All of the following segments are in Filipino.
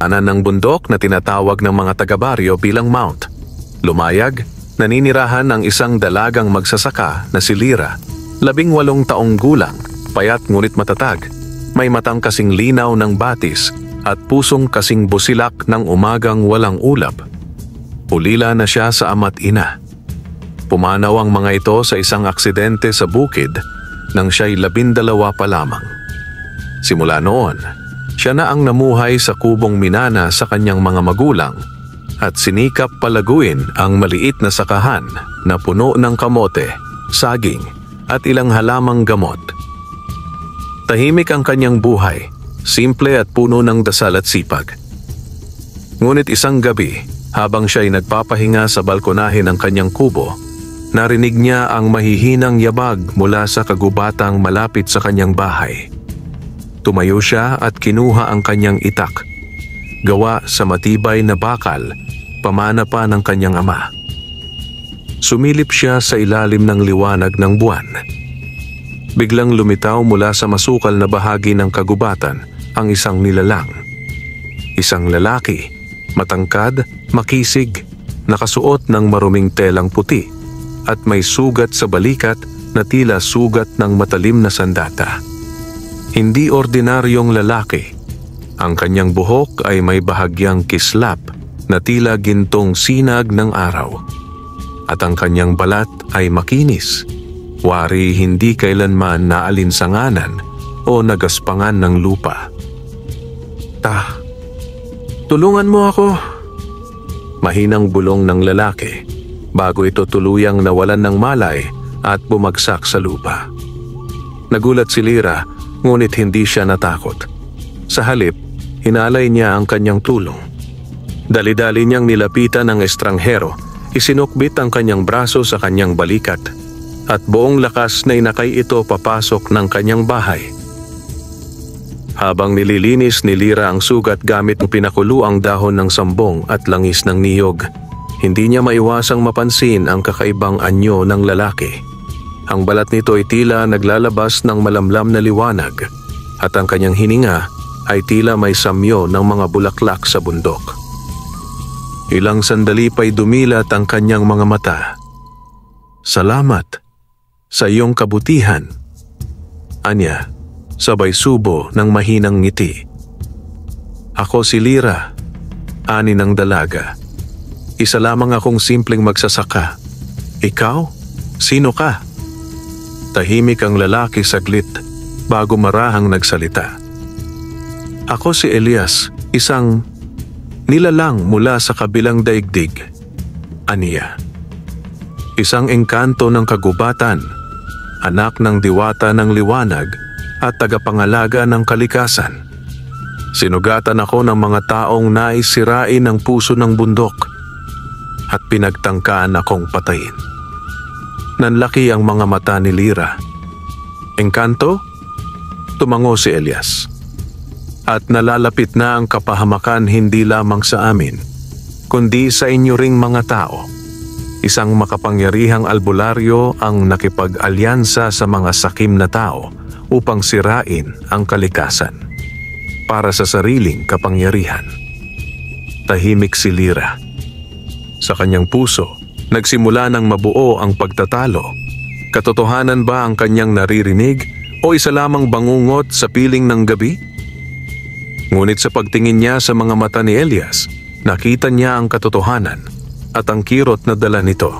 Anan ng bundok na tinatawag ng mga taga-baryo bilang Mount. Lumayag, naninirahan ang isang dalagang magsasaka na si Lyra, 18 taong gulang, payat ngunit matatag, may matang kasing linaw ng batis at pusong kasing busilak ng umagang walang ulap. Ulila na siya sa ama't ina. Pumanaw ang mga ito sa isang aksidente sa bukid nang siya'y 12 pa lamang. Simula noon, siya na ang namuhay sa kubong minana sa kanyang mga magulang at sinikap palaguin ang maliit na sakahan na puno ng kamote, saging at ilang halamang gamot. Tahimik ang kanyang buhay, simple at puno ng dasal at sipag. Ngunit isang gabi, habang siya'y nagpapahinga sa balkonahe ng kanyang kubo, narinig niya ang mahihinang yabag mula sa kagubatang malapit sa kanyang bahay. Tumayo siya at kinuha ang kanyang itak, gawa sa matibay na bakal, pamana pa ng kanyang ama. Sumilip siya sa ilalim ng liwanag ng buwan. Biglang lumitaw mula sa masukal na bahagi ng kagubatan ang isang nilalang. Isang lalaki, matangkad, makisig, nakasuot ng maruming telang puti at may sugat sa balikat na tila sugat ng matalim na sandata. Hindi ordinaryong lalaki. Ang kanyang buhok ay may bahagyang kislap na tila gintong sinag ng araw. At ang kanyang balat ay makinis, wari hindi kailanman naalinsanganan o nagaspangan ng lupa. Tulungan mo ako. Mahinang bulong ng lalaki bago ito tuluyang nawalan ng malay at bumagsak sa lupa. Nagulat si Lyra, ngunit hindi siya natakot. Sa halip, hinalay niya ang kanyang tulong. Dali-dali niyang nilapitan ang estranghero, isinukbit ang kanyang braso sa kanyang balikat, at buong lakas na inakay ito papasok ng kanyang bahay. Habang nililinis ni Lyra ang sugat gamit ng pinakuluang dahon ng sambong at langis ng niyog, hindi niya maiwasang mapansin ang kakaibang anyo ng lalaki. Ang balat nito ay tila naglalabas ng malamlam na liwanag at ang kanyang hininga ay tila may samyo ng mga bulaklak sa bundok. Ilang sandali pa'y dumilat ang kanyang mga mata. "Salamat sa iyong kabutihan," anya, sabay subo ng mahinang ngiti. "Ako si Lyra, ani ng dalaga. Isa lamang akong simpleng magsasaka. Ikaw? Sino ka?" Tahimik ang lalaki saglit bago marahang nagsalita. "Ako si Elias, isang nilalang mula sa kabilang daigdig," aniya. "Isang engkanto ng kagubatan, anak ng diwata ng liwanag at tagapangalaga ng kalikasan. Sinugatan ako ng mga taong nais sirain ang puso ng bundok at pinagtangkaan akong patayin." Nanlaki ang mga mata ni Lyra. "Engkanto?" Tumango si Elias. "At nalalapit na ang kapahamakan hindi lamang sa amin, kundi sa inyo ring mga tao. Isang makapangyarihang albularyo ang nakipag-alyansa sa mga sakim na tao upang sirain ang kalikasan para sa sariling kapangyarihan." Tahimik si Lyra. Sa kanyang puso, nagsimula ng mabuo ang pagtatalo. Katotohanan ba ang kanyang naririnig o isa lamang bangungot sa piling ng gabi? Ngunit sa pagtingin niya sa mga mata ni Elias, nakita niya ang katotohanan at ang kirot na dala nito.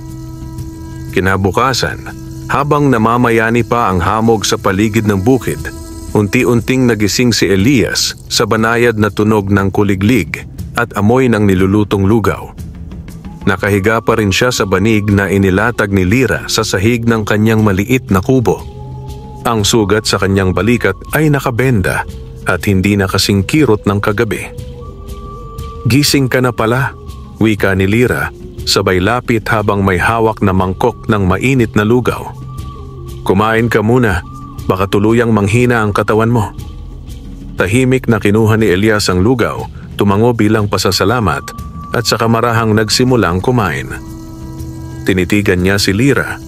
Kinabukasan, habang namamayani pa ang hamog sa paligid ng bukid, unti-unting nagising si Elias sa banayad na tunog ng kuliglig at amoy ng nilulutong lugaw. Nakahiga pa rin siya sa banig na inilatag ni Lyra sa sahig ng kanyang maliit na kubo. Ang sugat sa kanyang balikat ay nakabenda at hindi na kasing kirot ng kagabi. "Gising ka na pala," wika ni Lyra, sabay lapit habang may hawak na mangkok ng mainit na lugaw. "Kumain ka muna, baka tuluyang manghina ang katawan mo." Tahimik na kinuha ni Elias ang lugaw, tumango bilang pasasalamat at saka marahang nagsimulang kumain. Tinitigan niya si Lyra,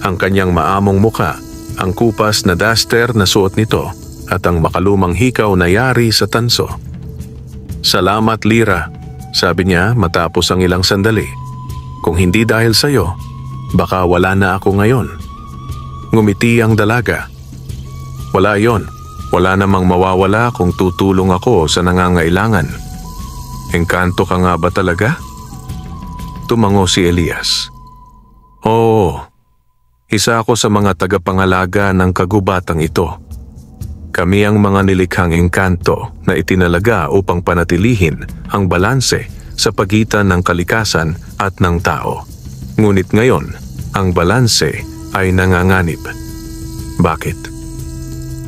ang kanyang maamong muka, ang kupas na duster na suot nito at ang makalumang hikaw na yari sa tanso. Salamat, Lira, sabi niya matapos ang ilang sandali. Kung hindi dahil sa'yo, baka wala na ako ngayon. Ngumiti ang dalaga. Wala yon. Wala namang mawawala kung tutulong ako sa nangangailangan. Engkanto ka nga ba talaga? Tumango si Elias. Oo, isa ako sa mga tagapangalaga ng kagubatang ito. Kami ang mga nilikhang engkanto na itinalaga upang panatilihin ang balanse sa pagitan ng kalikasan at ng tao. Ngunit ngayon, ang balanse ay nanganganib. Bakit?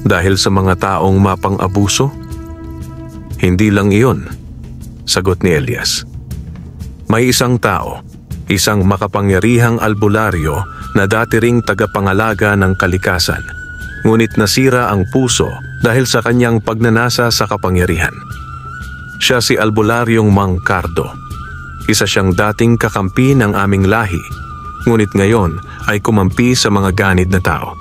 Dahil sa mga taong mapang-abuso? Hindi lang iyon, sagot ni Elias. May isang tao, isang makapangyarihang albularyo na dati ring tagapangalaga ng kalikasan, ngunit nasira ang puso dahil sa kanyang pagnanasa sa kapangyarihan. Siya si Albularyong Mang Cardo. Isa siyang dating kakampi ng aming lahi, ngunit ngayon ay kumampi sa mga ganid na tao.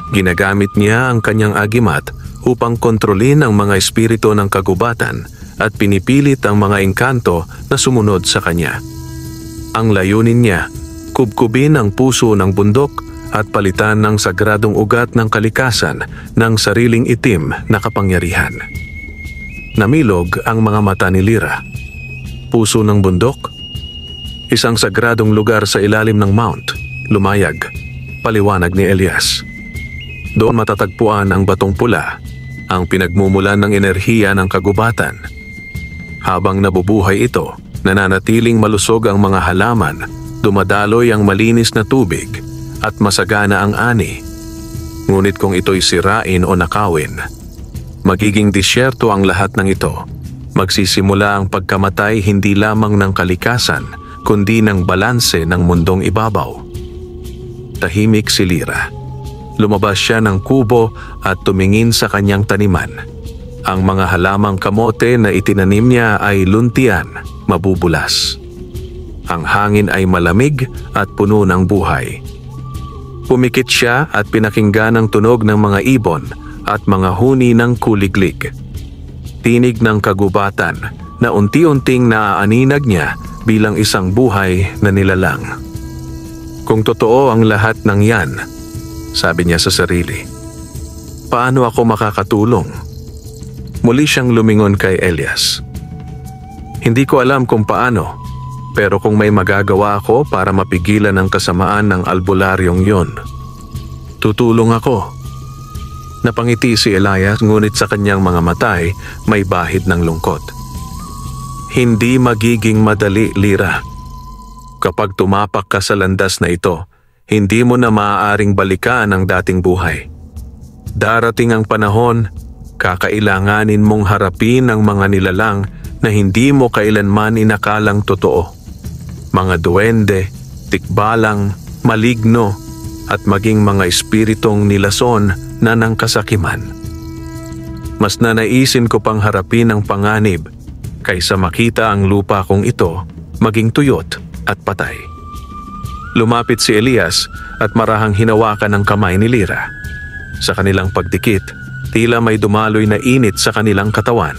Ginagamit niya ang kanyang agimat upang kontrolin ang mga espiritu ng kagubatan at pinipilit ang mga engkanto na sumunod sa kanya. Ang layunin niya, kubkubin ang puso ng bundok at palitan ng sagradong ugat ng kalikasan ng sariling itim na kapangyarihan. Namilog ang mga mata ni Lira. Puso ng bundok? Isang sagradong lugar sa ilalim ng Mount, Lumayag, paliwanag ni Elias. Doon matatagpuan ang batong pula, ang pinagmumulan ng enerhiya ng kagubatan. Habang nabubuhay ito, nananatiling malusog ang mga halaman, dumadaloy ang malinis na tubig, at masagana ang ani. Ngunit kung ito'y sirain o nakawin, magiging disyerto ang lahat ng ito. Magsisimula ang pagkamatay hindi lamang ng kalikasan, kundi ng balanse ng mundong ibabaw. Tahimik si Lira. Lumabas siya ng kubo at tumingin sa kanyang taniman. Ang mga halamang kamote na itinanim niya ay luntian, mabubulas. Ang hangin ay malamig at puno ng buhay. Pumikit siya at pinakinggan ang tunog ng mga ibon at mga huni ng kuliglig. Tinig ng kagubatan na unti-unting naaaninag niya bilang isang buhay na nilalang. Kung totoo ang lahat ng yan, sabi niya sa sarili, paano ako makakatulong? Muli siyang lumingon kay Elias. Hindi ko alam kung paano, pero kung may magagawa ako para mapigilan ang kasamaan ng albularyong yon, tutulong ako. Napangiti si Elias, ngunit sa kanyang mga matay may bahid ng lungkot. Hindi magiging madali, Lira. Kapag tumapak ka sa landas na ito, hindi mo na maaaring balikan ang dating buhay. Darating ang panahon, kakailanganin mong harapin ang mga nilalang na hindi mo kailanman inakalang totoo. Mga duwende, tikbalang, maligno, at maging mga espiritong nilason na ng kasakiman. Mas nanaisin ko pang harapin ang panganib kaysa makita ang lupa kong ito maging tuyot at patay. Lumapit si Elias at marahang hinawakan ang kamay ni Lira. Sa kanilang pagdikit, tila may dumaloy na init sa kanilang katawan.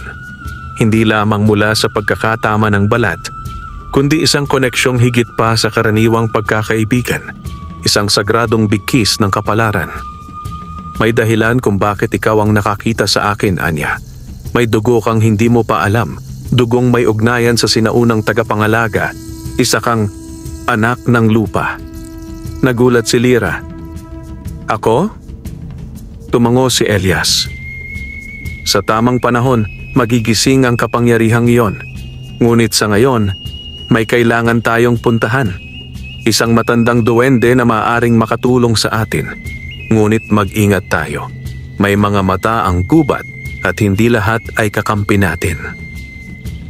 Hindi lamang mula sa pagkakatama ng balat, kundi isang koneksyong higit pa sa karaniwang pagkakaibigan, isang sagradong bigkis ng kapalaran. May dahilan kung bakit ikaw ang nakakita sa akin, Anya. May dugo kang hindi mo pa alam, dugong may ugnayan sa sinaunang tagapangalaga, isa kang anak ng lupa. Nagulat si Lira. Ako? Tumango si Elias. Sa tamang panahon, magigising ang kapangyarihang iyon. Ngunit sa ngayon, may kailangan tayong puntahan. Isang matandang duwende na maaaring makatulong sa atin. Ngunit mag-ingat tayo. May mga mata ang gubat at hindi lahat ay kakampi natin.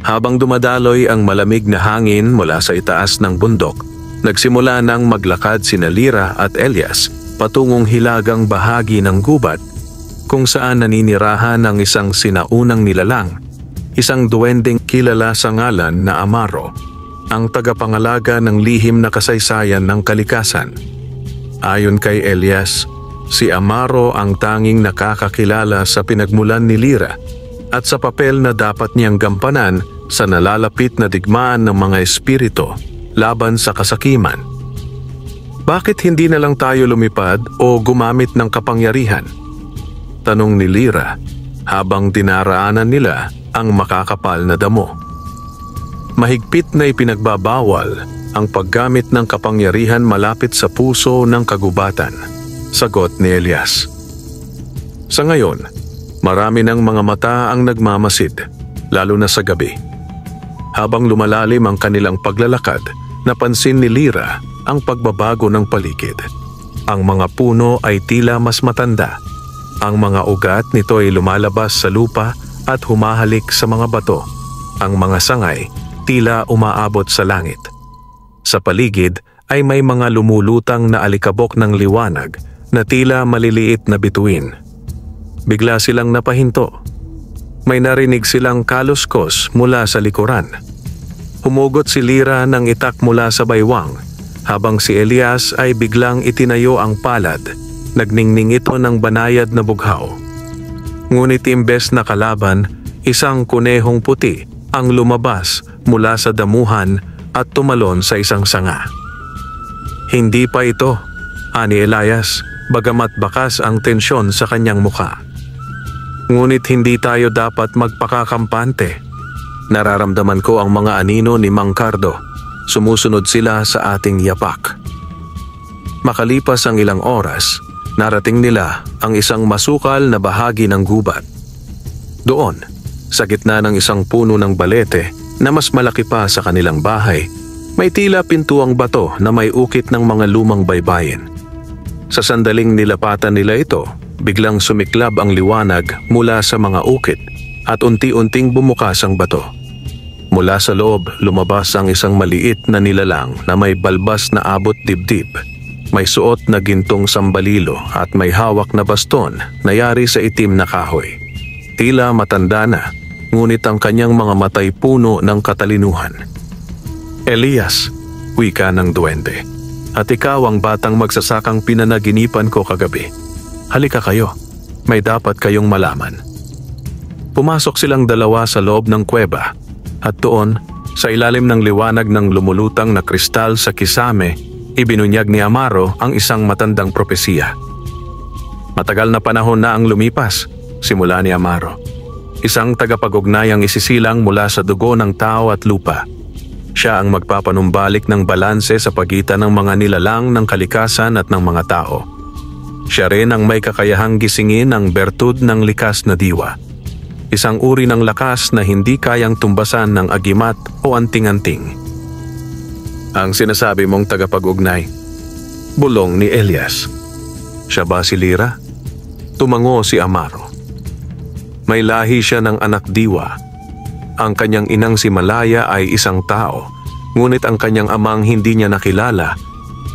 Habang dumadaloy ang malamig na hangin mula sa itaas ng bundok, nagsimula nang maglakad sina Lira at Elias patungong hilagang bahagi ng gubat kung saan naninirahan ang isang sinaunang nilalang, isang duwendeng kilala sa ngalan na Amaro, ang tagapangalaga ng lihim na kasaysayan ng kalikasan. Ayon kay Elias, si Amaro ang tanging nakakakilala sa pinagmulan ni Lira at sa papel na dapat niyang gampanan sa nalalapit na digmaan ng mga espiritu laban sa kasakiman. Bakit hindi na lang tayo lumipad o gumamit ng kapangyarihan? Tanong ni Lyra habang dinaraanan nila ang makakapal na damo. Mahigpit na ipinagbabawal ang paggamit ng kapangyarihan malapit sa puso ng kagubatan, sagot ni Elias. Sa ngayon, marami ng mga mata ang nagmamasid, lalo na sa gabi. Habang lumalalim ang kanilang paglalakad, napansin ni Lyra ang pagbabago ng paligid. Ang mga puno ay tila mas matanda. Ang mga ugat nito ay lumalabas sa lupa at humahalik sa mga bato. Ang mga sangay tila umaabot sa langit. Sa paligid ay may mga lumulutang na alikabok ng liwanag na tila maliliit na bituin. Bigla silang napahinto. May narinig silang kaluskos mula sa likuran. Humugot si Lyra ng itak mula sa baywang, habang si Elias ay biglang itinayo ang palad. Nagningning ito ng banayad na bughaw. Ngunit imbes na kalaban, isang kunehong puti ang lumabas mula sa damuhan at tumalon sa isang sanga. Hindi pa ito, ani Elias, bagamat bakas ang tensyon sa kanyang mukha. Ngunit hindi tayo dapat magpakakampante. Nararamdaman ko ang mga anino ni Mang Cardo. Sumusunod sila sa ating yapak. Makalipas ang ilang oras, narating nila ang isang masukal na bahagi ng gubat. Doon, sa gitna ng isang puno ng balete na mas malaki pa sa kanilang bahay, may tila pintuang bato na may ukit ng mga lumang baybayin. Sa sandaling nilapatan nila ito, biglang sumiklab ang liwanag mula sa mga ukit at unti-unting bumukas ang bato. Mula sa loob, lumabas ang isang maliit na nilalang na may balbas na abot dibdib. May suot na gintong sambalilo at may hawak na baston na yari sa itim na kahoy. Tila matanda na, ngunit ang kanyang mga matay puno ng katalinuhan. Elias, wika ng duwende, at ikaw ang batang magsasakang pinanaginipan ko kagabi. Halika kayo, may dapat kayong malaman. Pumasok silang dalawa sa loob ng kuweba at doon, sa ilalim ng liwanag ng lumulutang na kristal sa kisame, ibinunyag ni Amaro ang isang matandang propesiya. Matagal na panahon na ang lumipas, simula ni Amaro. Isang tagapag-ugnayang isisilang mula sa dugo ng tao at lupa. Siya ang magpapanumbalik ng balanse sa pagitan ng mga nilalang ng kalikasan at ng mga tao. Siya rin ang may kakayahang gisingin ang bertud ng likas na diwa. Isang uri ng lakas na hindi kayang tumbasan ng agimat o anting-anting. Ang sinasabi mong tagapag-ugnay, bulong ni Elias. Siya ba si Lyra? Tumango si Amaro. May lahi siya ng anak diwa. Ang kanyang inang si Malaya ay isang tao, ngunit ang kanyang amang hindi niya nakilala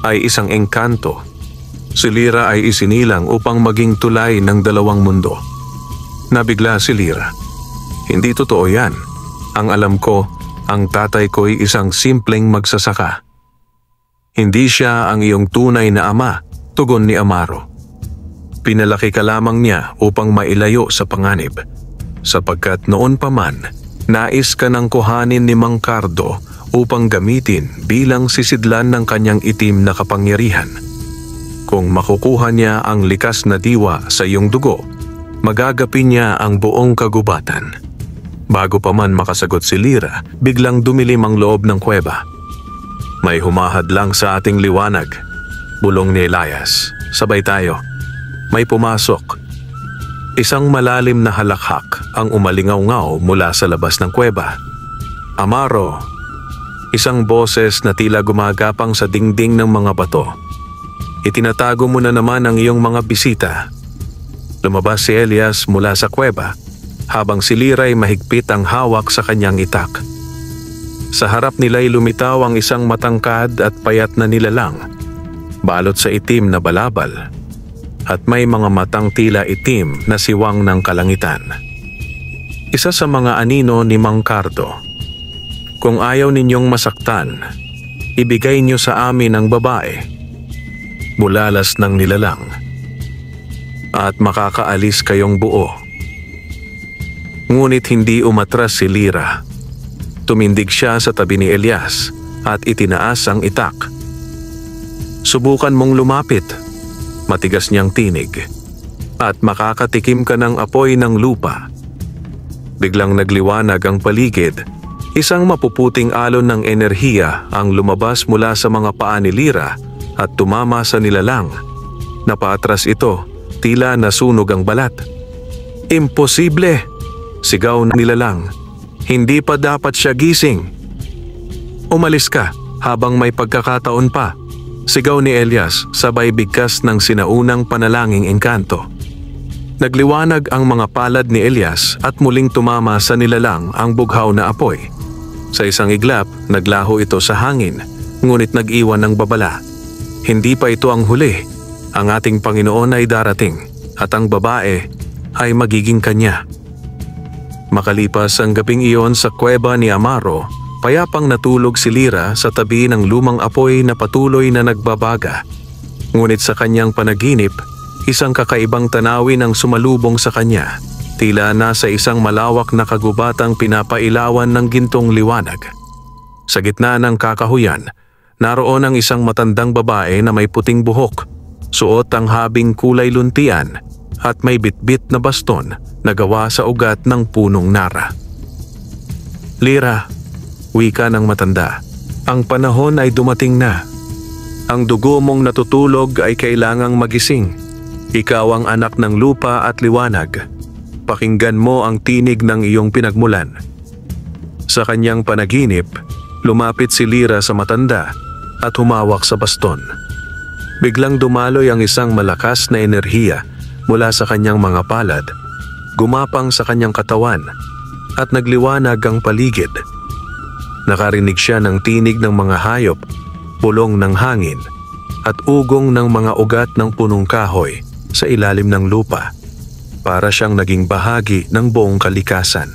ay isang engkanto. Si Lyra ay isinilang upang maging tulay ng dalawang mundo. Nabigla si Lyra. Hindi totoo yan. Ang alam ko, ang tatay ko'y isang simpleng magsasaka. Hindi siya ang iyong tunay na ama, tugon ni Amaro. Pinalaki ka lamang niya upang mailayo sa panganib, sapagkat noon pa man, nais ka nang kuhanin ni Mang Cardo upang gamitin bilang sisidlan ng kanyang itim na kapangyarihan. Kung makukuha niya ang likas na diwa sa iyong dugo, magagapi niya ang buong kagubatan. Bago pa man makasagot si Lyra, biglang dumilim ang loob ng kuweba. May humahadlang sa ating liwanag, bulong ni Elias. Sabay tayo. May pumasok. Isang malalim na halakhak ang umalingaw-ngaw mula sa labas ng kuweba. Amaro, isang boses na tila gumagapang sa dingding ng mga bato. Itinatago mo na naman ang iyong mga bisita. Lumabas si Elias mula sa kuweba habang si Lyra ay mahigpit ang hawak sa kanyang itak. Sa harap nila'y lumitaw ang isang matangkad at payat na nilalang, balot sa itim na balabal, at may mga matang tila itim na siwang ng kalangitan. Isa sa mga anino ni Mang Cardo. Kung ayaw ninyong masaktan, ibigay niyo sa amin ang babae. Bulalas ng nilalang. At makakaalis kayong buo. Ngunit hindi umatras si Lyra. Tumindig siya sa tabi ni Elias at itinaas ang itak. Subukan mong lumapit, matigas niyang tinig, at makakatikim ka ng apoy ng lupa. Biglang nagliwanag ang paligid. Isang mapuputing alon ng enerhiya ang lumabas mula sa mga paa ni Lyra at tumama sa nilalang. Napaatras ito, tila nasunog ang balat. Imposible! Sigaw ng nilalang. Hindi pa dapat siya gising. Umalis ka habang may pagkakataon pa. Sigaw ni Elias sabay bigkas ng sinaunang panalangin engkanto. Nagliwanag ang mga palad ni Elias at muling tumama sa nilalang ang bughaw na apoy. Sa isang iglap, naglaho ito sa hangin, ngunit nag-iwan ng babala. Hindi pa ito ang huli. Ang ating Panginoon ay darating at ang babae ay magiging kanya. Makalipas ang gabing iyon sa kuweba ni Amaro, payapang natulog si Lyra sa tabi ng lumang apoy na patuloy na nagbabaga. Ngunit sa kanyang panaginip, isang kakaibang tanawin ang sumalubong sa kanya. Tila nasa isang malawak na kagubatang pinapailawan ng gintong liwanag. Sa gitna ng kakahuyan, naroon ang isang matandang babae na may puting buhok, suot ang habing kulay luntian at may bitbit na baston na gawa sa ugat ng punong nara. Lyra, wika ng matanda, ang panahon ay dumating na. Ang dugo mong natutulog ay kailangang magising. Ikaw ang anak ng lupa at liwanag. Pakinggan mo ang tinig ng iyong pinagmulan. Sa kanyang panaginip, lumapit si Lyra sa matanda at humawak sa baston. Biglang dumaloy ang isang malakas na enerhiya mula sa kanyang mga palad, gumapang sa kanyang katawan at nagliwanag ang paligid. Nakarinig siya ng tinig ng mga hayop, bulong ng hangin at ugong ng mga ugat ng punong kahoy sa ilalim ng lupa. Para siyang naging bahagi ng buong kalikasan.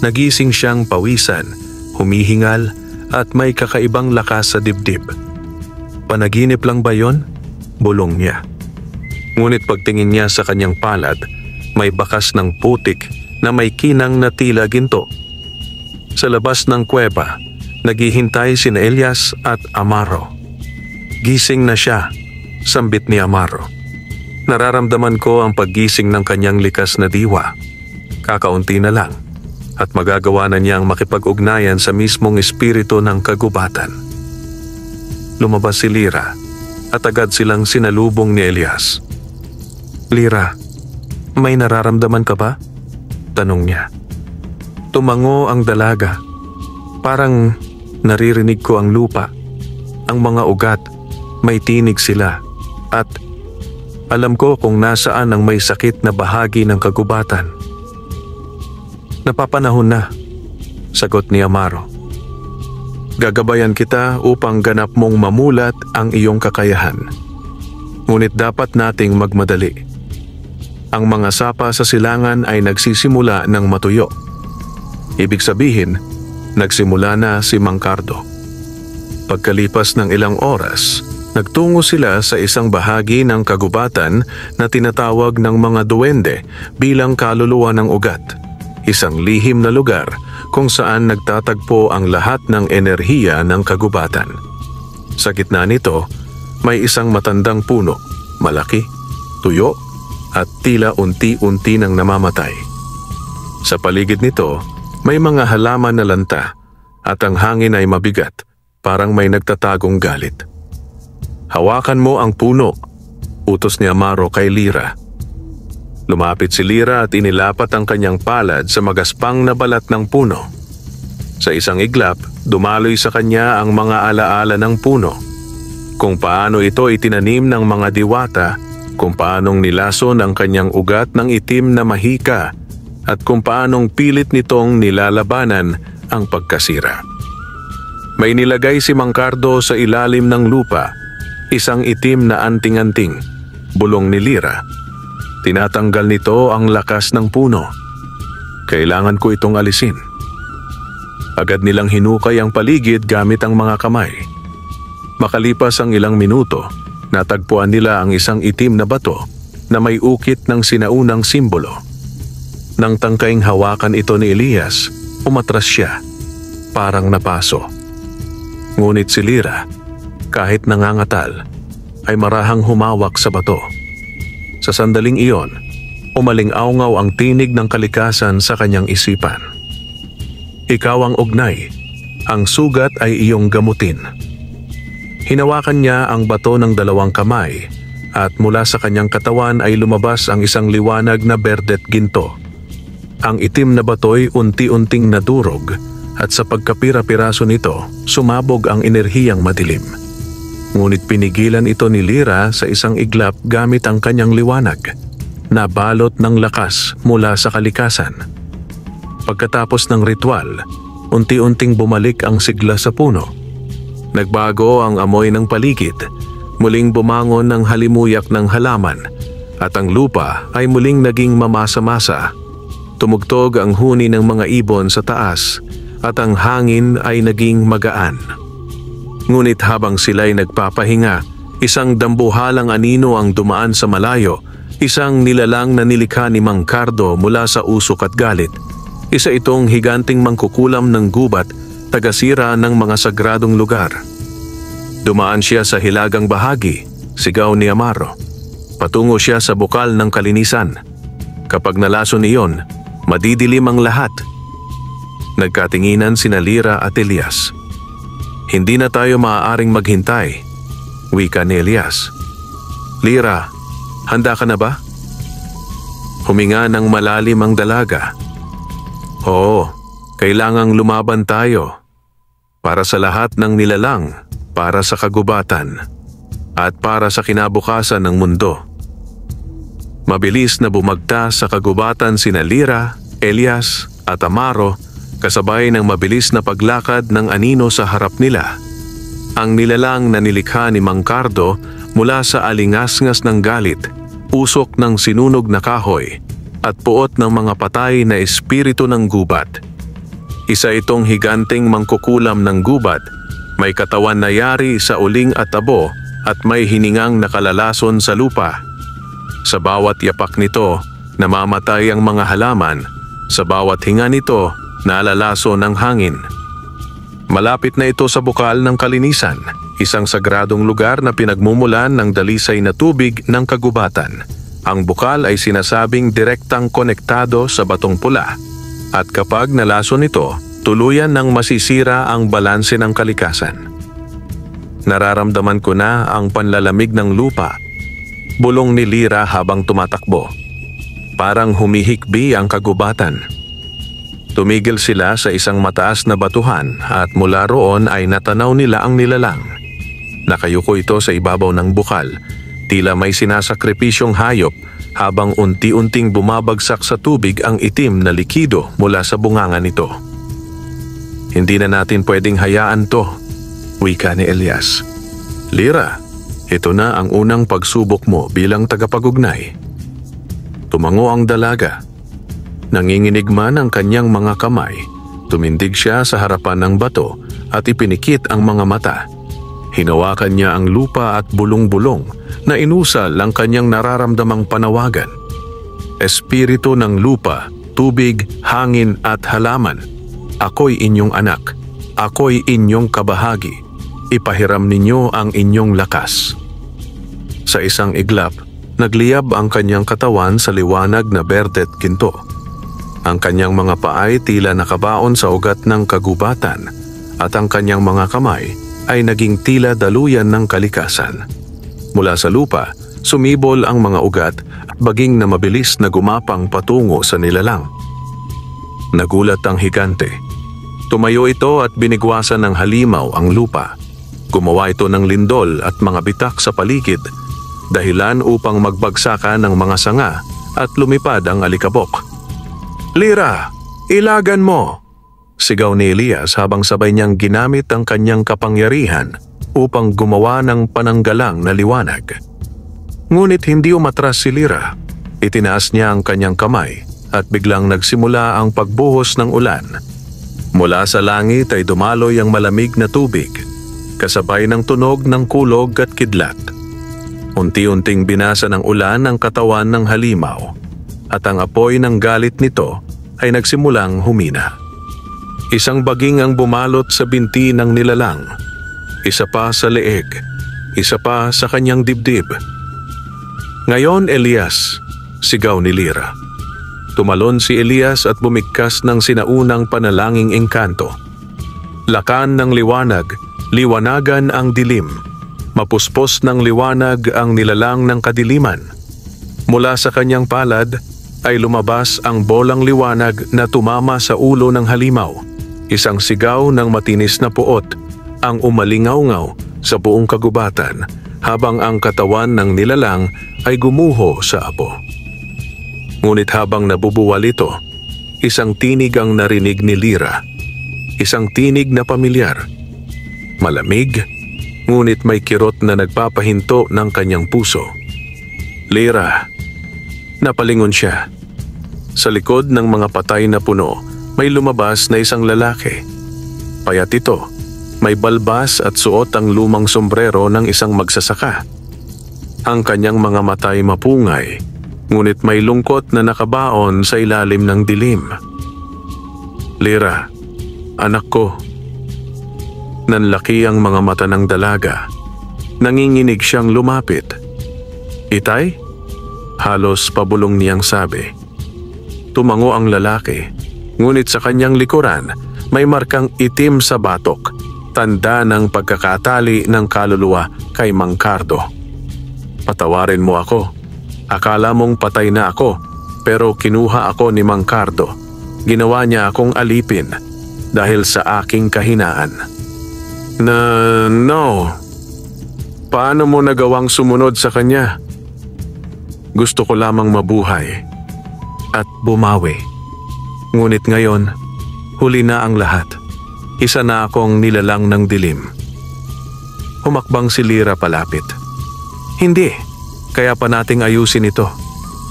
Nagising siyang pawisan, humihingal at may kakaibang lakas sa dibdib. Panaginip lang ba yon? Bulong niya. Ngunit pagtingin niya sa kanyang palad, may bakas ng putik na may kinang na tila ginto. Sa labas ng kuweba, naghihintay sina Elias at Amaro. Gising na siya, sambit ni Amaro. Nararamdaman ko ang paggising ng kanyang likas na diwa. Kakaunti na lang at magagawa na niyang makipag-ugnayan sa mismong espiritu ng kagubatan. Lumabas si Lyra at agad silang sinalubong ni Elias. Lyra, may nararamdaman ka ba? Tanong niya. Tumango ang dalaga. Parang naririnig ko ang lupa. Ang mga ugat, may tinig sila at alam ko kung nasaan ang may sakit na bahagi ng kagubatan. Napapanahon na, sagot ni Amaro. Gagabayan kita upang ganap mong mamulat ang iyong kakayahan. Ngunit dapat nating magmadali. Ang mga sapa sa silangan ay nagsisimula ng matuyo. Ibig sabihin, nagsimula na si Mang Cardo. Pagkalipas ng ilang oras, nagtungo sila sa isang bahagi ng kagubatan na tinatawag ng mga duwende bilang kaluluwa ng ugat. Isang lihim na lugar kung saan nagtatagpo ang lahat ng enerhiya ng kagubatan. Sa gitna nito, may isang matandang puno, malaki, tuyo, at tila unti-unti nang namamatay. Sa paligid nito, may mga halaman na lanta at ang hangin ay mabigat, parang may nagtatagong galit. Hawakan mo ang puno, utos ni Amaro kay Lyra. Lumapit si Lyra at inilapat ang kanyang palad sa magaspang na balat ng puno. Sa isang iglap, dumaloy sa kanya ang mga alaala ng puno. Kung paano ito itinanim ng mga diwata, kung paanong nilason ang kanyang ugat ng itim na mahika, at kung paanong pilit nitong nilalabanan ang pagkasira. May nilagay si Mang Cardo sa ilalim ng lupa, isang itim na anting-anting, bulong ni Lyra. Tinatanggal nito ang lakas ng puno. Kailangan ko itong alisin. Agad nilang hinukay ang paligid gamit ang mga kamay. Makalipas ang ilang minuto, natagpuan nila ang isang itim na bato na may ukit ng sinaunang simbolo. Nang tangkaing hawakan ito ni Elias, umatras siya, parang napaso. Ngunit si Lyra, kahit nangangatal, ay marahang humawak sa bato. Sa sandaling iyon, umaling-awngaw ang tinig ng kalikasan sa kanyang isipan. Ikaw ang ugnay, ang sugat ay iyong gamutin. Hinawakan niya ang bato ng dalawang kamay at mula sa kanyang katawan ay lumabas ang isang liwanag na berdet ginto. Ang itim na bato'y unti-unting nadurog at sa pagkapira-piraso nito, sumabog ang enerhiyang madilim. Ngunit pinigilan ito ni Lyra sa isang iglap gamit ang kanyang liwanag, na balot ng lakas mula sa kalikasan. Pagkatapos ng ritual, unti-unting bumalik ang sigla sa puno. Nagbago ang amoy ng paligid, muling bumangon ng halimuyak ng halaman, at ang lupa ay muling naging mamasa-masa. Tumugtog ang huni ng mga ibon sa taas at ang hangin ay naging magaan. Ngunit habang sila'y nagpapahinga, isang dambuhalang anino ang dumaan sa malayo, isang nilalang na nilikha ni Mang Cardo mula sa usok at galit. Isa itong higanting mangkukulam ng gubat, tagasira ng mga sagradong lugar. Dumaan siya sa hilagang bahagi, sigaw ni Amaro. Patungo siya sa bukal ng kalinisan. Kapag nalason iyon, madidilim ang lahat. Nagkatinginan sina Lyra at Elias. Hindi na tayo maaaring maghintay, wika ni Elias. Lyra, handa ka na ba? Huminga ng malalim ang dalaga. Oo, kailangang lumaban tayo. Para sa lahat ng nilalang, para sa kagubatan, at para sa kinabukasan ng mundo. Mabilis na bumagta sa kagubatan sina Lyra, Elias at Amaro kasabay ng mabilis na paglakad ng anino sa harap nila. Ang nilalang na nilikha ni Mang Cardo mula sa alingasngas ng galit, usok ng sinunog na kahoy at puot ng mga patay na espiritu ng gubat. Isa itong higanting mangkukulam ng gubat, may katawan na yari sa uling at tabo at may hiningang nakalalason sa lupa. Sa bawat yapak nito, namamatay ang mga halaman. Sa bawat hinga nito, nalalaso ng hangin. Malapit na ito sa bukal ng kalinisan, isang sagradong lugar na pinagmumulan ng dalisay na tubig ng kagubatan. Ang bukal ay sinasabing direktang konektado sa batong pula. At kapag nalason ito, tuluyan nang masisira ang balanse ng kalikasan. Nararamdaman ko na ang panlalamig ng lupa. Bulong ni Lyra habang tumatakbo. Parang humihikbi ang kagubatan. Tumigil sila sa isang mataas na batuhan at mula roon ay natanaw nila ang nilalang. Nakayuko ito sa ibabaw ng bukal, tila may sinasakripisyong hayop habang unti-unting bumabagsak sa tubig ang itim na likido mula sa bunganga nito. Hindi na natin pwedeng hayaan to, wika ni Elias. Lyra, ito na ang unang pagsubok mo bilang tagapagugnay. Tumango ang dalaga. Nanginginig man ang kanyang mga kamay, tumindig siya sa harapan ng bato at ipinikit ang mga mata. Hinawakan niya ang lupa at bulong-bulong na inusal ang kanyang nararamdamang panawagan. Espiritu ng lupa, tubig, hangin at halaman, ako'y inyong anak, ako'y inyong kabahagi. Ipahiram ninyo ang inyong lakas. Sa isang iglap, nagliyab ang kanyang katawan sa liwanag na berdet ginto. Ang kanyang mga paay tila nakabaon sa ugat ng kagubatan at ang kanyang mga kamay ay naging tila daluyan ng kalikasan. Mula sa lupa, sumibol ang mga ugat at baging na mabilis na gumapang patungo sa nilalang. Nagulat ang higante. Tumayo ito at binigwasan ng halimaw ang lupa. Gumawa ito ng lindol at mga bitak sa paligid, dahilan upang magbagsakan ng mga sanga at lumipad ang alikabok. Lyra, ilagan mo! Sigaw ni Elias habang sabay niyang ginamit ang kanyang kapangyarihan upang gumawa ng pananggalang na liwanag. Ngunit hindi umatras si Lyra. Itinaas niya ang kanyang kamay at biglang nagsimula ang pagbuhos ng ulan. Mula sa langit ay dumaloy ang malamig na tubig, kasabay ng tunog ng kulog at kidlat. Unti-unting binasa ng ulan ang katawan ng halimaw. at ang apoy ng galit nito ay nagsimulang humina. Isang baging ang bumalot sa binti ng nilalang, isa pa sa leeg, isa pa sa kanyang dibdib. "Ngayon, Elias," sigaw ni Lyra. Tumalon si Elias at bumigkas ng sinaunang panalangin engkanto. Lakan ng liwanag, liwanagan ang dilim. Mapuspos ng liwanag ang nilalang ng kadiliman. Mula sa kanyang palad ay lumabas ang bolang liwanag na tumama sa ulo ng halimaw. Isang sigaw ng matinis na puot ang umalingaw-ngaw sa buong kagubatan habang ang katawan ng nilalang ay gumuho sa apo. Ngunit habang nabubuwal ito, isang tinig ang narinig ni Lyra. Isang tinig na pamilyar. Malamig, ngunit may kirot na nagpapahinto ng kanyang puso. "Lyra." Napalingon siya. Sa likod ng mga patay na puno, may lumabas na isang lalaki. Payat ito, may balbas at suot ang lumang sombrero ng isang magsasaka. Ang kanyang mga mata ay mapungay, ngunit may lungkot na nakabaon sa ilalim ng dilim. "Lyra, anak ko." Nanlaki ang mga mata ng dalaga. Nanginginig siyang lumapit. "Itay?" Halos pabulong niyang sabi. Tumango ang lalaki, ngunit sa kanyang likuran may markang itim sa batok, tanda ng pagkakatali ng kaluluwa kay Mang Cardo. "Patawarin mo ako. Akala mong patay na ako, pero kinuha ako ni Mang Cardo. Ginawa niya akong alipin dahil sa aking kahinaan." No. Paano mo nagawang sumunod sa kanya?" "Gusto ko lamang mabuhay at bumawi. Ngunit ngayon, huli na ang lahat. Isa na akong nilalang ng dilim." Humakbang si Lyra palapit. "Hindi, kaya pa nating ayusin ito.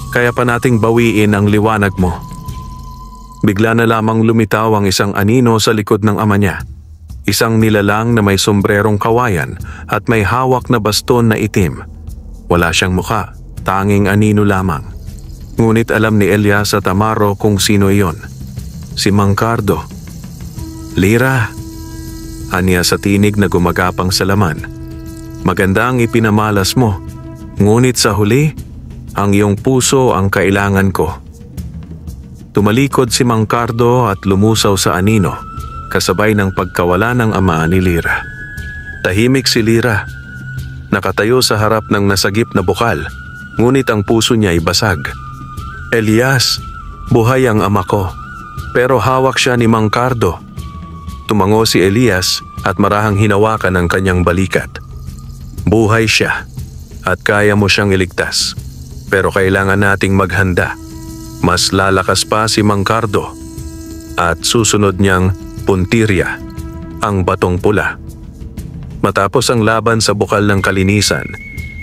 Kaya pa nating bawiin ang liwanag mo." Bigla na lamang lumitaw ang isang anino sa likod ng ama niya. Isang nilalang na may sombrerong kawayan at may hawak na baston na itim. Wala siyang mukha, tanging anino lamang. Ngunit alam ni Elias at Amaro kung sino iyon. Si Mang Cardo. "Lyra," aniya sa tinig na gumagapang sa laman. "Maganda ang ipinamalas mo, ngunit sa huli, ang iyong puso ang kailangan ko." Tumalikod si Mang Cardo at lumusaw sa anino, kasabay ng pagkawala ng ama ni Lyra. Tahimik si Lyra. Nakatayo sa harap ng nasagip na bukal, ngunit ang puso niya ay basag. "Elias, buhay ang ama ko, pero hawak siya ni Mang Cardo." Tumango si Elias at marahang hinawakan ang kanyang balikat. "Buhay siya at kaya mo siyang iligtas, pero kailangan nating maghanda. Mas lalakas pa si Mang Cardo at susunod niyang puntirya, ang batong pula." Matapos ang laban sa bukal ng kalinisan,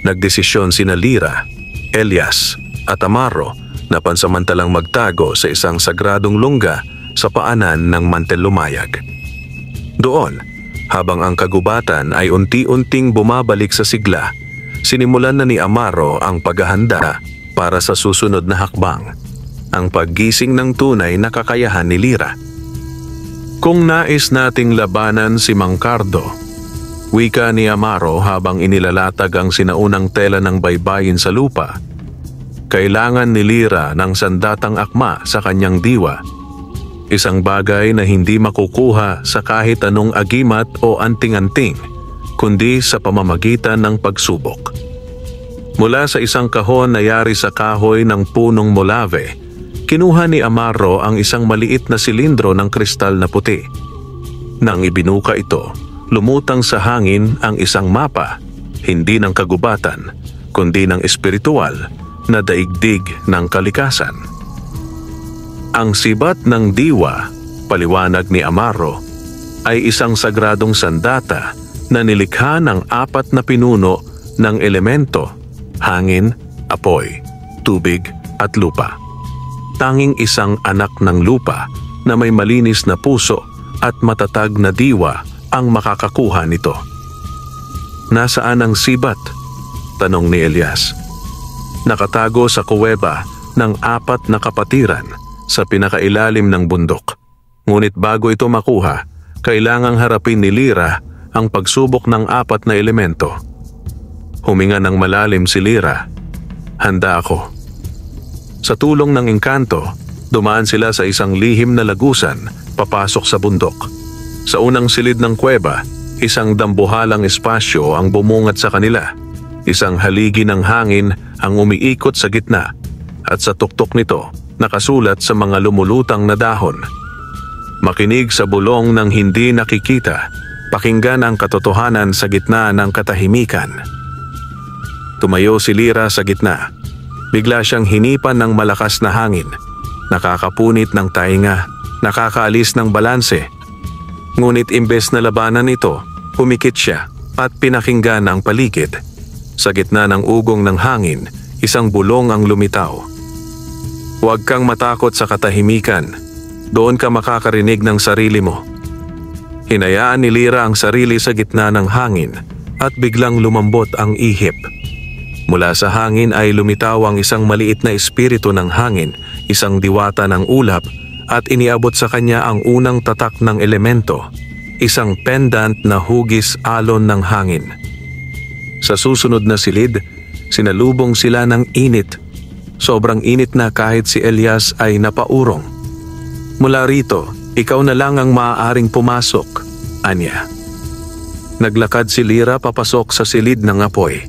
nagdesisyon sina Lyra, Elias at Amaro na pansamantalang magtago sa isang sagradong lungga sa paanan ng Mantelumayag. Doon, habang ang kagubatan ay unti-unting bumabalik sa sigla, sinimulan na ni Amaro ang paghahanda para sa susunod na hakbang, ang paggising ng tunay na kakayahan ni Lyra. "Kung nais nating labanan si Mang Cardo," wika ni Amaro habang inilalatag ang sinaunang tela ng baybayin sa lupa, "kailangan ni Lyra ng sandatang akma sa kanyang diwa. Isang bagay na hindi makukuha sa kahit anong agimat o anting-anting, kundi sa pamamagitan ng pagsubok." Mula sa isang kahon na yari sa kahoy ng punong molave, kinuha ni Amaro ang isang maliit na silindro ng kristal na puti. Nang ibinuka ito, lumutang sa hangin ang isang mapa, hindi ng kagubatan, kundi ng espiritual na daigdig ng kalikasan. Ang sibat ng diwa, paliwanag ni Amaro, ay isang sagradong sandata na nilikha ng 4 na pinuno ng elemento: hangin, apoy, tubig at lupa. Tanging isang anak ng lupa na may malinis na puso at matatag na diwa ang makakakuha nito. "Nasaan ang sibat?" tanong ni Elias. "Nakatago sa kuweba ng 4 na kapatiran sa pinakailalim ng bundok. Ngunit bago ito makuha, kailangang harapin ni Lyra ang pagsubok ng 4 na elemento. Huminga ng malalim si Lyra. Handa ako. Sa tulong ng engkanto, dumaan sila sa isang lihim na lagusan papasok sa bundok. Sa unang silid ng kuweba, isang dambuhalang espasyo ang bumungat sa kanila. Isang haligi ng hangin ang umiikot sa gitna at sa tuktok nito nakasulat sa mga lumulutang na dahon. Makinig sa bulong ng hindi nakikita, pakinggan ang katotohanan sa gitna ng katahimikan. Tumayo si Lyra sa gitna. Bigla siyang hinipan ng malakas na hangin, nakakapunit ng tainga, nakakaalis ng balanse. Ngunit imbes na labanan ito, pumikit siya at pinakinggan ang paligid. Sa gitna ng ugong ng hangin, isang bulong ang lumitaw. Huwag kang matakot sa katahimikan. Doon ka makakarinig ng sarili mo. Hinayaan ni Lyra ang sarili sa gitna ng hangin at biglang lumambot ang ihip. Mula sa hangin ay lumitaw ang isang maliit na espiritu ng hangin, isang diwata ng ulap, at iniabot sa kanya ang unang tatak ng elemento, isang pendant na hugis alon ng hangin. Sa susunod na silid, sinalubong sila ng init. Sobrang init na kahit si Elias ay napaurong. Mula rito, ikaw na lang ang maaaring pumasok, anya. Naglakad si Lyra papasok sa silid ng apoy.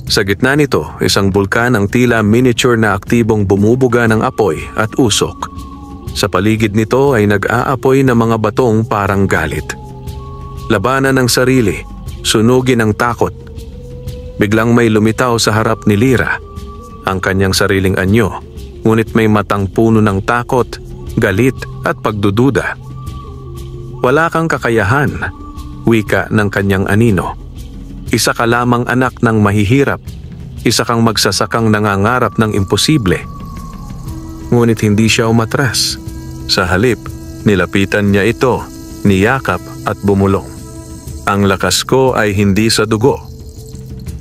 Sa gitna nito, isang bulkan ang tila miniature na aktibong bumubuga ng apoy at usok. Sa paligid nito ay nag-aapoy na mga batong parang galit. Labanan ng sarili, sunugin ang takot. Biglang may lumitaw sa harap ni Lyra, ang kanyang sariling anyo, ngunit may matang puno ng takot, galit at pagdududa. Wala kang kakayahan, wika ng kanyang anino. Isa ka lamang anak ng mahihirap, isa kang magsasakang nangangarap ng imposible. Ngunit hindi siya umatras. Sa halip, nilapitan niya ito, niyakap at bumulong. Ang lakas ko ay hindi sa dugo,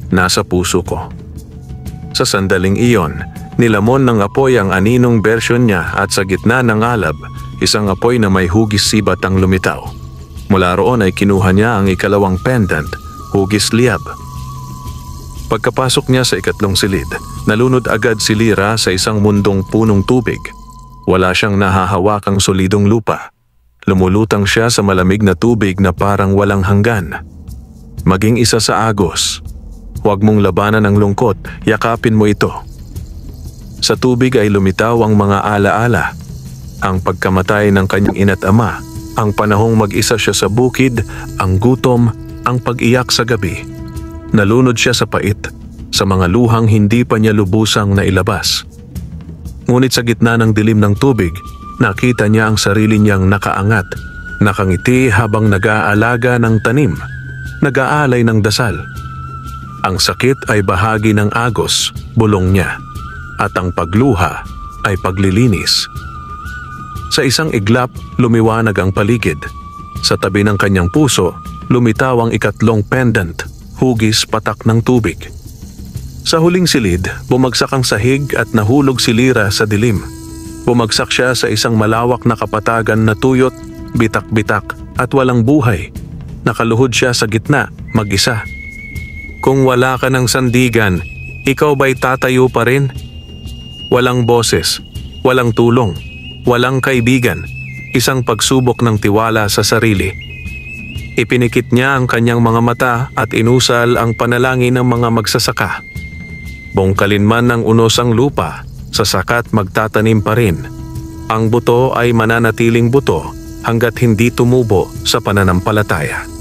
nasa puso ko. Sa sandaling iyon, nilamon ng apoy ang aninong bersyon niya at sa gitna ng alab, isang apoy na may hugis sibat ang lumitaw. Mula roon ay kinuha niya ang ikalawang pendant, hugis liab. Pagkapasok niya sa ikatlong silid, nalunod agad si Lyra sa isang mundong punong tubig. Wala siyang nahahawakang solidong lupa. Lumulutang siya sa malamig na tubig na parang walang hanggan. Maging isa sa agos. Huwag mong labanan ang lungkot, yakapin mo ito. Sa tubig ay lumitaw ang mga alaala. Ang pagkamatay ng kanyang ina't ama, ang panahong mag-isa siya sa bukid, ang gutom, ang pag-iyak sa gabi. Nalunod siya sa pait, sa mga luhang hindi pa niya lubusang nailabas. Ngunit sa gitna ng dilim ng tubig, nakita niya ang sarili niyang nakaangat, nakangiti habang nag-aalaga ng tanim, nag-aalay ng dasal. Ang sakit ay bahagi ng agos, bulong niya, at ang pagluha ay paglilinis. Sa isang iglap, lumiwanag ang paligid. Sa tabi ng kanyang puso, lumitaw ang ikatlong pendant, hugis patak ng tubig. Sa huling silid, bumagsak ang sahig at nahulog si Lyra sa dilim. Bumagsak siya sa isang malawak na kapatagan na tuyot, bitak-bitak at walang buhay. Nakaluhod siya sa gitna, mag-isa. Kung wala ka ng sandigan, ikaw ba'y tatayo pa rin? Walang boses, walang tulong, walang kaibigan, isang pagsubok ng tiwala sa sarili. Ipinikit niya ang kanyang mga mata at inusal ang panalangin ng mga magsasaka. Bongkalin man ng unos ang lupa, sa sakat magtatanim pa rin. Ang buto ay mananatiling buto hanggat hindi tumubo sa pananampalataya.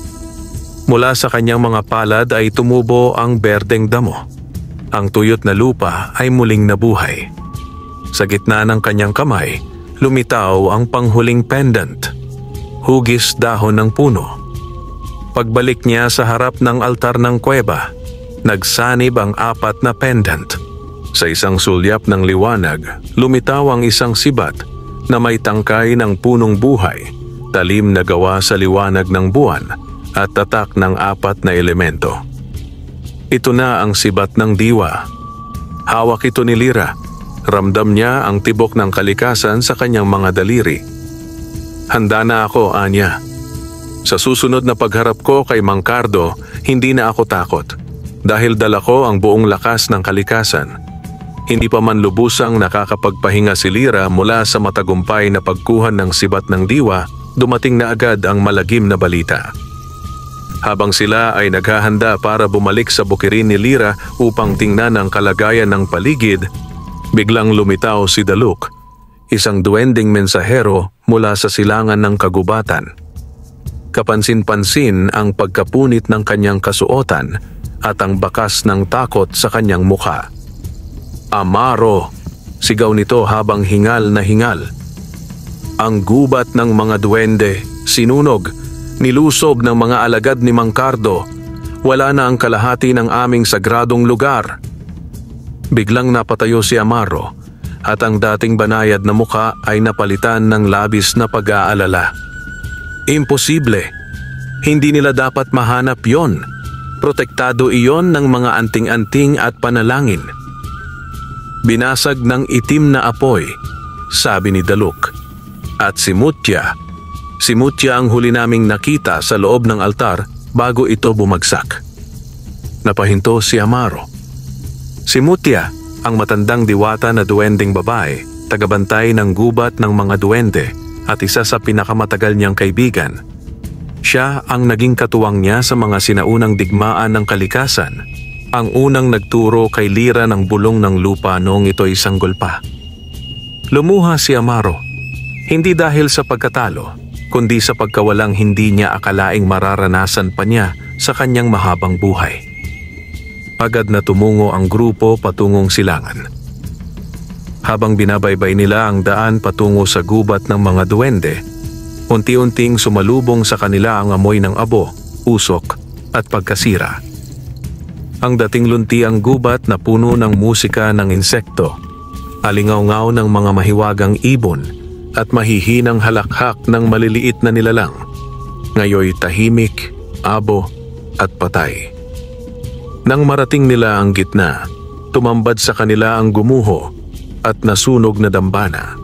Mula sa kanyang mga palad ay tumubo ang berdeng damo. Ang tuyot na lupa ay muling nabuhay. Sa gitna ng kanyang kamay, lumitaw ang panghuling pendant, hugis dahon ng puno. Pagbalik niya sa harap ng altar ng kuweba, nagsanib ang 4 na pendant. Sa isang sulyap ng liwanag, lumitaw ang isang sibat na may tangkay ng punong buhay, talim na gawa sa liwanag ng buwan at tatak ng 4 na elemento. Ito na ang sibat ng diwa. Hawak ito ni Lyra. Ramdam niya ang tibok ng kalikasan sa kanyang mga daliri. Handa na ako, anya. Sa susunod na pagharap ko kay Mang Cardo, hindi na ako takot. Dahil dala ko ang buong lakas ng kalikasan. Hindi pa man lubusang nakakapagpahinga si Lyra mula sa matagumpay na pagkuhan ng sibat ng diwa, dumating na agad ang malagim na balita. Habang sila ay naghahanda para bumalik sa bukirin ni Lyra upang tingnan ang kalagayan ng paligid, biglang lumitaw si Daluk, isang duwending mensahero mula sa silangan ng kagubatan. Kapansin-pansin ang pagkapunit ng kanyang kasuotan at ang bakas ng takot sa kanyang mukha. "Amaro!" sigaw nito habang hingal na hingal. Ang gubat ng mga duwende, sinunog, nilusob ng mga alagad ni Mang Cardo. Wala na ang kalahati ng aming sagradong lugar. Biglang napatayo si Amaro at ang dating banayad na muka ay napalitan ng labis na pag-aalala. Imposible. Hindi nila dapat mahanap yon. Protektado iyon ng mga anting-anting at panalangin. Binasag ng itim na apoy, sabi ni Daluk. At si Mutya ang huli naming nakita sa loob ng altar bago ito bumagsak. Napahinto si Amaro. Si Mutya, ang matandang diwata na duwending babae, tagabantay ng gubat ng mga duwende at isa sa pinakamatagal niyang kaibigan. Siya ang naging katuwang niya sa mga sinaunang digmaan ng kalikasan, ang unang nagturo kay Lyra ng bulong ng lupa noong ito'y sanggol pa. Lumuha si Amaro, hindi dahil sa pagkatalo, kundi sa pagkawalang hindi niya akalaing mararanasan pa niya sa kanyang mahabang buhay. Agad na tumungo ang grupo patungong silangan. Habang binabaybay nila ang daan patungo sa gubat ng mga duwende, unti-unting sumalubong sa kanila ang amoy ng abo, usok at pagkasira. Ang dating lunti ang gubat na puno ng musika ng insekto, alingaw-ngaw ng mga mahiwagang ibon at mahihinang halakhak ng maliliit na nilalang. Ngayoy tahimik, abo at patay. Nang marating nila ang gitna, tumambad sa kanila ang gumuho at nasunog na dambana.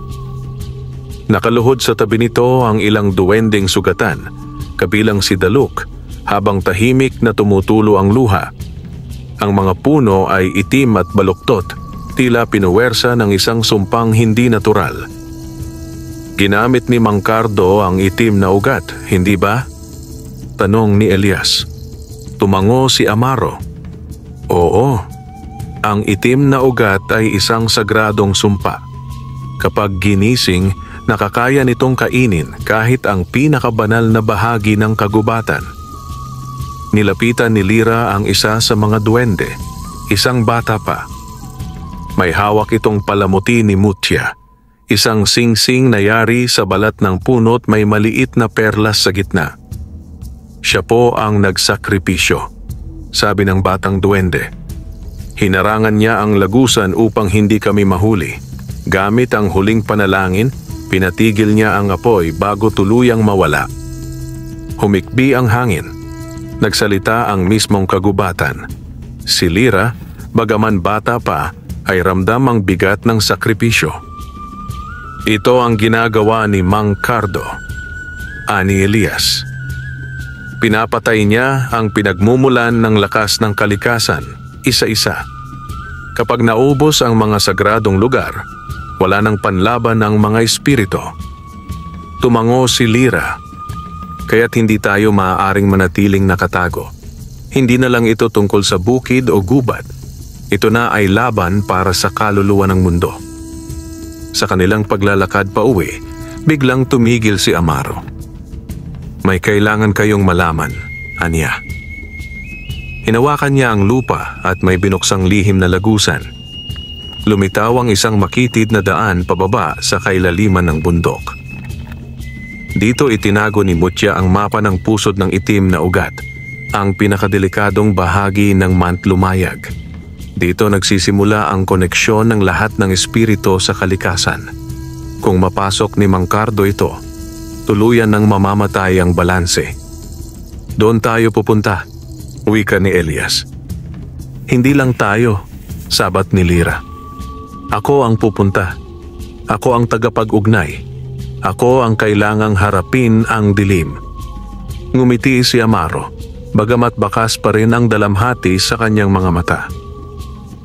Nakaluhod sa tabi nito ang ilang duwending sugatan, kabilang si Daluk, habang tahimik na tumutulo ang luha. Ang mga puno ay itim at baluktot, tila pinuwersa ng isang sumpang hindi natural. Ginamit ni Mang Cardo ang itim na ugat, hindi ba? Tanong ni Elias. Tumango si Amaro. Oo, ang itim na ugat ay isang sagradong sumpa. Kapag ginising, nakakaya nitong kainin kahit ang pinakabanal na bahagi ng kagubatan. Nilapitan ni Lyra ang isa sa mga duwende, isang bata pa. May hawak itong palamuti ni Mutya. Isang singsing na yari sa balat ng puno't may maliit na perlas sa gitna. Siya po ang nagsakripisyo, sabi ng batang duwende. Hinarangan niya ang lagusan upang hindi kami mahuli. Gamit ang huling panalangin, pinatigil niya ang apoy bago tuluyang mawala. Humikbi ang hangin. Nagsalita ang mismong kagubatan. Si Lyra, bagaman bata pa, ay ramdam ang bigat ng sakripisyo. Ito ang ginagawa ni Mang Cardo, ani Elias. Pinapatay niya ang pinagmumulan ng lakas ng kalikasan, isa-isa. Kapag naubos ang mga sagradong lugar, wala nang panlaban ang mga espiritu. Tumango si Lyra, kaya't hindi tayo maaaring manatiling nakatago. Hindi na lang ito tungkol sa bukid o gubat. Ito na ay laban para sa kaluluwa ng mundo. Sa kanilang paglalakad pa uwi, biglang tumigil si Amaro. May kailangan kayong malaman, anya. Hinawakan niya ang lupa at may binuksang lihim na lagusan. Lumitaw ang isang makitid na daan pababa sa kailaliman ng bundok. Dito itinago ni Mutya ang mapa ng pusod ng itim na ugat, ang pinakadelikadong bahagi ng Mantlumayag. Dito nagsisimula ang koneksyon ng lahat ng espiritu sa kalikasan. Kung mapasok ni Mang Cardo ito, tuluyan ng mamamatay ang balanse. Doon tayo pupunta, wika ni Elias. Hindi lang tayo, sabat ni Lyra. Ako ang pupunta. Ako ang tagapag-ugnay. Ako ang kailangang harapin ang dilim. Ngumiti si Amaro, bagamat bakas pa rin ang dalamhati sa kanyang mga mata.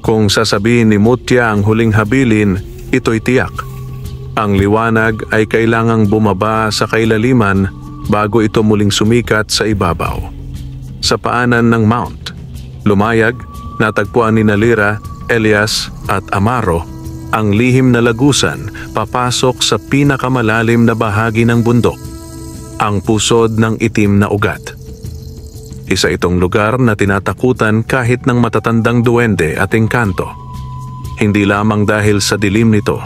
Kung sasabihin ni Mutya ang huling habilin, ito'y tiyak. Ang liwanag ay kailangang bumaba sa kailaliman bago ito muling sumikat sa ibabaw. Sa paanan ng Mount, lumayag, natagpuan ni Lira, Elias at Amaro ang lihim na lagusan papasok sa pinakamalalim na bahagi ng bundok, ang pusod ng itim na ugat. Isa itong lugar na tinatakutan kahit ng matatandang duwende at engkanto. Hindi lamang dahil sa dilim nito,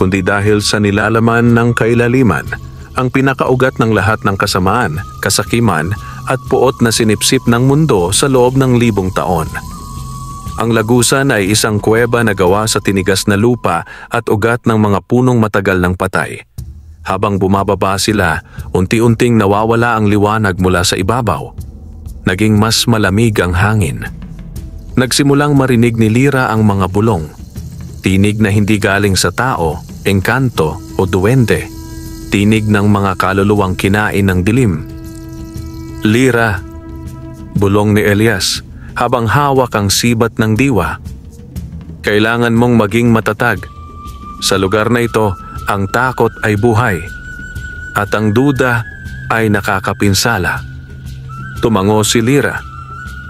kundi dahil sa nilalaman ng kailaliman, ang pinakaugat ng lahat ng kasamaan, kasakiman at puot na sinipsip ng mundo sa loob ng 1,000 taon. Ang lagusan ay isang kuweba na gawa sa tinigas na lupa at ugat ng mga punong matagal ng patay. Habang bumababa sila, unti-unting nawawala ang liwanag mula sa ibabaw. Naging mas malamig ang hangin. Nagsimulang marinig ni Lira ang mga bulong. Tinig na hindi galing sa tao, engkanto o duwende. Tinig ng mga kaluluwang kinain ng dilim. Lira, bulong ni Elias, habang hawak ang sibat ng diwa. Kailangan mong maging matatag. Sa lugar na ito, ang takot ay buhay. At ang duda ay nakakapinsala. Tumango si Lira.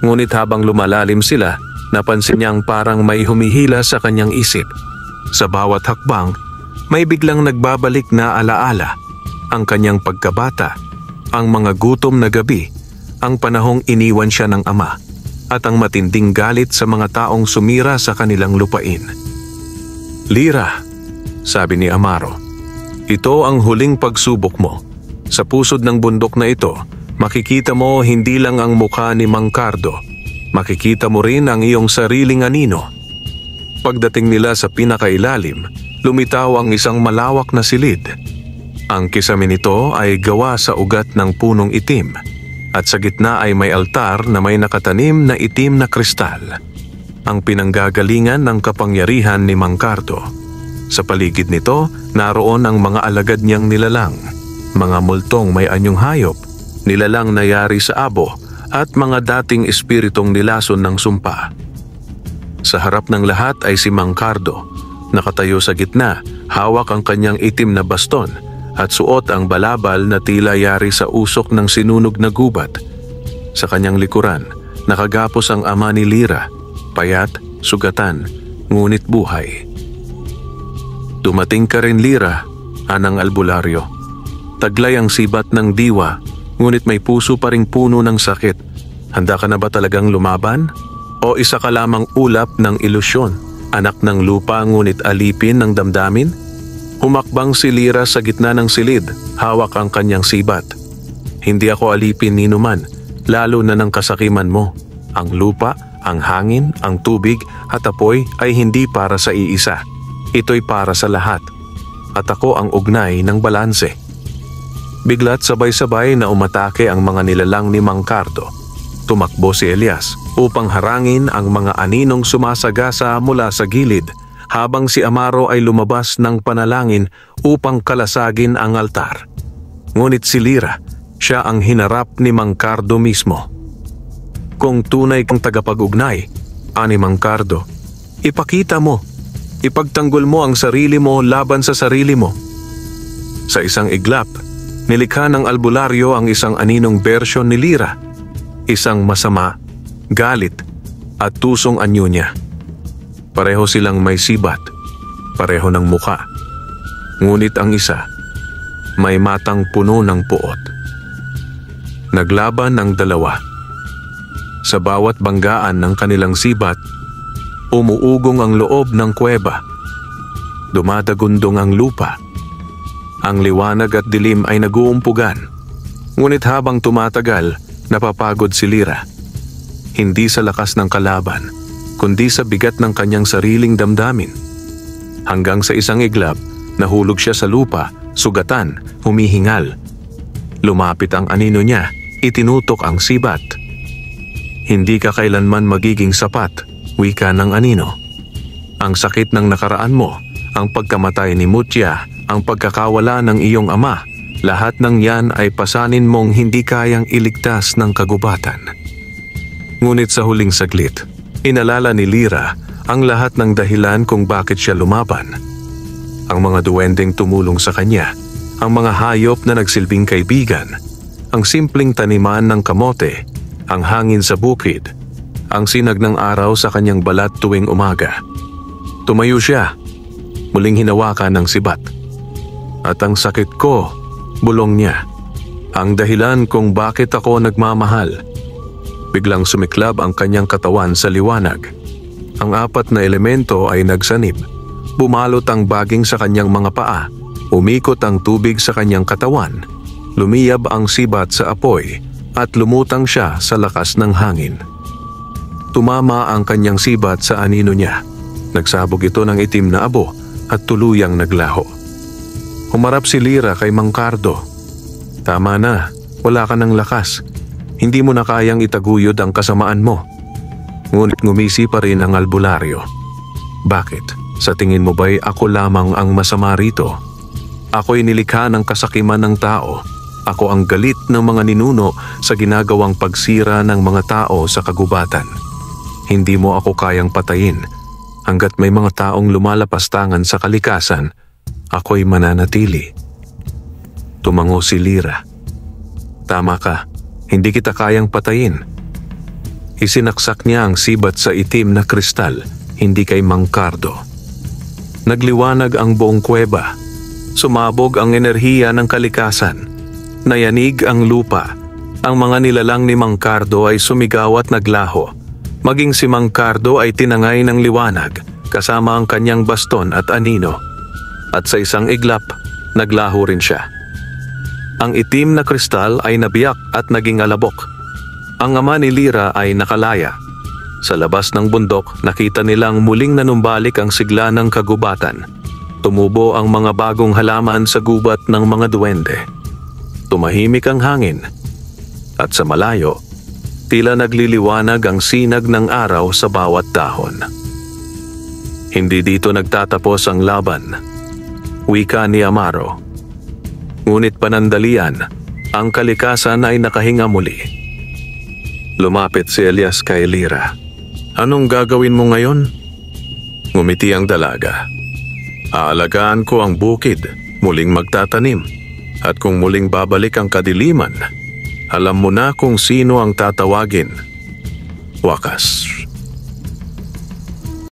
Ngunit habang lumalalim sila, napansin niyang parang may humihila sa kanyang isip. Sa bawat hakbang, may biglang nagbabalik na alaala. Ang kanyang pagkabata, ang mga gutom na gabi, ang panahong iniwan siya ng ama, at ang matinding galit sa mga taong sumira sa kanilang lupain. Lira, sabi ni Amaro, ito ang huling pagsubok mo. Sa pusod ng bundok na ito, makikita mo hindi lang ang mukha ni Mang Cardo, makikita mo rin ang iyong sariling anino. Pagdating nila sa pinakailalim, lumitaw ang isang malawak na silid. Ang kisame nito ay gawa sa ugat ng punong itim, at sa gitna ay may altar na may nakatanim na itim na kristal, ang pinanggagalingan ng kapangyarihan ni Mang Cardo. Sa paligid nito, naroon ang mga alagad niyang nilalang, mga multong may anyong hayop, nilalang na yari sa abo, at mga dating espiritong nilason ng sumpa. Sa harap ng lahat ay si Mang Cardo, nakatayo sa gitna, hawak ang kanyang itim na baston, at suot ang balabal na tila yari sa usok ng sinunog na gubat. Sa kanyang likuran, nakagapos ang ama ni Lira, payat, sugatan, ngunit buhay. Dumating ka rin, Lira, anang albularyo. Taglay ang sibat ng diwa, ngunit may puso pa ring puno ng sakit. Handa ka na ba talagang lumaban? O isa ka lamang ulap ng ilusyon, anak ng lupa ngunit alipin ng damdamin? Humakbang si Lira sa gitna ng silid, hawak ang kanyang sibat. Hindi ako alipin ni numan, lalo na ng kasakiman mo. Ang lupa, ang hangin, ang tubig at apoy ay hindi para sa iisa. Ito'y para sa lahat. At ako ang ugnay ng balanse. Bigla't sabay-sabay na umatake ang mga nilalang ni Mang Cardo. Tumakbo si Elias upang harangin ang mga aninong sumasagasa mula sa gilid, habang si Amaro ay lumabas ng panalangin upang kalasagin ang altar. Ngunit si Lira, siya ang hinarap ni Mang Cardo mismo. Kung tunay kang tagapag-ugnay, ani Mang Cardo, ipakita mo, ipagtanggol mo ang sarili mo laban sa sarili mo. Sa isang iglap, nilikha ng albularyo ang isang aninong bersyon ni Lira, isang masama, galit at tusong anyo niya. Pareho silang may sibat, pareho ng muka. Ngunit ang isa, may matang puno ng puot. Naglaban ang dalawa. Sa bawat banggaan ng kanilang sibat, umuugong ang loob ng kuweba. Dumadagundong ang lupa. Ang liwanag at dilim ay naguumpugan. Ngunit habang tumatagal, napapagod si Lira. Hindi sa lakas ng kalaban, kundi sa bigat ng kanyang sariling damdamin. Hanggang sa isang iglap, nahulog siya sa lupa, sugatan, humihingal. Lumapit ang anino niya, itinutok ang sibat. Hindi ka kailanman magiging sapat, wika ng anino. Ang sakit ng nakaraan mo, ang pagkamatay ni Mutya, ang pagkakawala ng iyong ama, lahat ng yan ay pasanin mong hindi kayang iligtas ng kagubatan. Ngunit sa huling saglit, inalala ni Lyra ang lahat ng dahilan kung bakit siya lumaban. Ang mga duwendeng tumulong sa kanya, ang mga hayop na nagsilbing kaibigan, ang simpleng taniman ng kamote, ang hangin sa bukid, ang sinag ng araw sa kanyang balat tuwing umaga. Tumayo siya, muling hinawakan ng sibat. At ang sakit ko, bulong niya, ang dahilan kung bakit ako nagmamahal. Biglang sumiklab ang kanyang katawan sa liwanag. Ang 4 na elemento ay nagsanib. Bumalot ang baging sa kanyang mga paa. Umikot ang tubig sa kanyang katawan. Lumiyab ang sibat sa apoy at lumutang siya sa lakas ng hangin. Tumama ang kanyang sibat sa anino niya. Nagsabog ito ng itim na abo at tuluyang naglaho. Humarap si Lyra kay Mang Cardo. Tama na, wala ka ng lakas. Hindi mo na kayang itaguyod ang kasamaan mo. Ngunit ngumisi pa rin ang albularyo. Bakit? Sa tingin mo ba'y ako lamang ang masama rito? Ako'y nilikha ng kasakiman ng tao. Ako ang galit ng mga ninuno sa ginagawang pagsira ng mga tao sa kagubatan. Hindi mo ako kayang patayin. Hanggat may mga taong lumalapastangan sa kalikasan, ako'y mananatili. Tumango si Lyra. Tama ka, hindi kita kayang patayin. Isinaksak niya ang sibat sa itim na kristal, hindi kay Mang Cardo. Nagliwanag ang buong kuweba. Sumabog ang enerhiya ng kalikasan. Nayanig ang lupa. Ang mga nilalang ni Mang Cardo ay sumigaw at naglaho. Maging si Mang Cardo ay tinangay ng liwanag kasama ang kanyang baston at anino. At sa isang iglap, naglaho rin siya. Ang itim na kristal ay nabiyak at naging alabok. Ang ama ni Lyra ay nakalaya. Sa labas ng bundok, nakita nilang muling nanumbalik ang sigla ng kagubatan. Tumubo ang mga bagong halaman sa gubat ng mga duwende. Tumahimik ang hangin. At sa malayo, tila nagliliwanag ang sinag ng araw sa bawat dahon. Hindi dito nagtatapos ang laban. Wika ni Amaro. Ngunit panandalian, ang kalikasan ay nakahinga muli. Lumapit si Elias kay Lyra. Anong gagawin mo ngayon? Ngumiti ang dalaga. Aalagaan ko ang bukid, muling magtatanim. At kung muling babalik ang kadiliman, alam mo na kung sino ang tatawagin. Wakas.